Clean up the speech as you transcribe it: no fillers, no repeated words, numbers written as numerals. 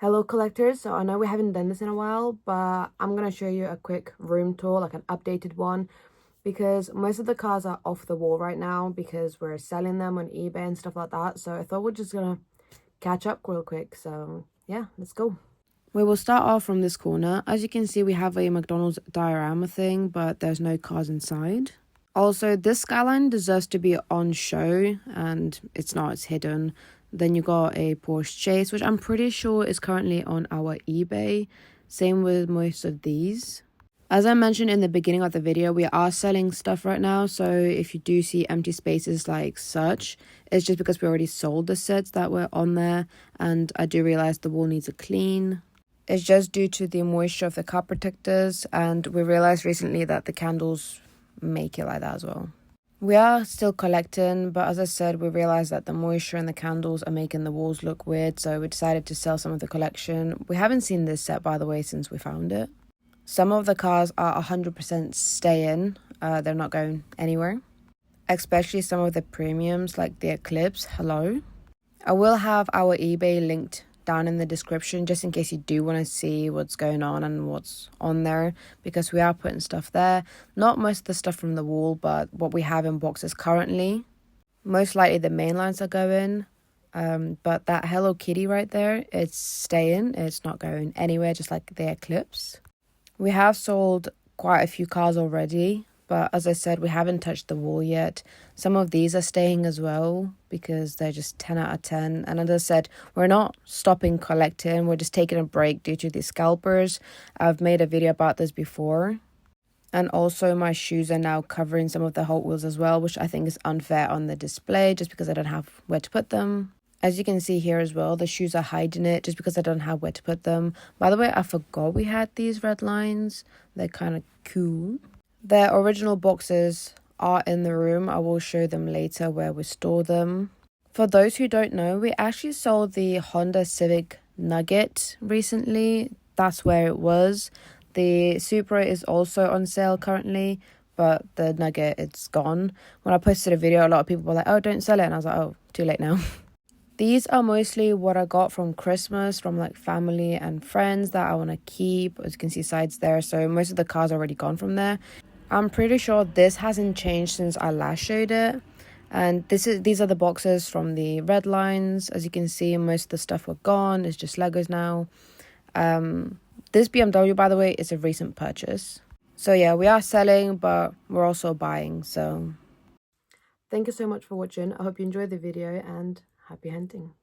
Hello collectors, so I know we haven't done this in a while, but I'm gonna show you a quick room tour, like an updated one, because most of the cars are off the wall right now because we're selling them on eBay and stuff like that. So I thought we're just gonna catch up real quick. So yeah, let's go. We will start off from this corner. As you can see, we have a McDonald's diorama thing, but there's no cars inside. Also, this Skyline deserves to be on show, and it's not, it's hidden. Then you got a Porsche Chase, which I'm pretty sure is currently on our eBay. Same with most of these. As I mentioned in the beginning of the video, we are selling stuff right now. So if you do see empty spaces like such, it's just because we already sold the sets that were on there. And I do realize the wall needs a clean. It's just due to the moisture of the car protectors. And we realized recently that the candles make it like that as well. We are still collecting, but as I said, we realized that the moisture in the candles are making the walls look weird, so we decided to sell some of the collection. We haven't seen this set, by the way, since we found it. Some of the cars are 100% staying. They're not going anywhere. Especially some of the premiums, like the Eclipse. Hello. I will have our eBay linked down in the description just in case you do want to see what's going on and what's on there, because we are putting stuff there. Not most of the stuff from the wall, but what we have in boxes currently. Most likely the main lines are going, but that Hello Kitty right there, it's staying. It's not going anywhere, just like the Eclipse. We have sold quite a few cars already, but as I said, we haven't touched the wall yet. Some of these are staying as well because they're just 10 out of 10. And as I said, we're not stopping collecting. We're just taking a break due to the scalpers. I've made a video about this before. And also my shoes are now covering some of the Hot Wheels as well, which I think is unfair on the display just because I don't have where to put them. As you can see here as well, the shoes are hiding it just because I don't have where to put them. By the way, I forgot we had these red lines. They're kind of cool. Their original boxes are in the room. I will show them later where we store them. For those who don't know, we actually sold the Honda Civic Nugget recently. That's where it was. The Supra is also on sale currently, but the Nugget, it's gone. When I posted a video, a lot of people were like, oh, don't sell it. And I was like, oh, too late now. These are mostly what I got from Christmas, from like family and friends that I want to keep. As you can see, sides there. So most of the cars are already gone from there. I'm pretty sure this hasn't changed since I last showed it. And these are the boxes from the red lines. As you can see, most of the stuff were gone. It's just Legos now. This BMW, by the way, is a recent purchase. So yeah, we are selling, but we're also buying. So thank you so much for watching. I hope you enjoyed the video and happy hunting.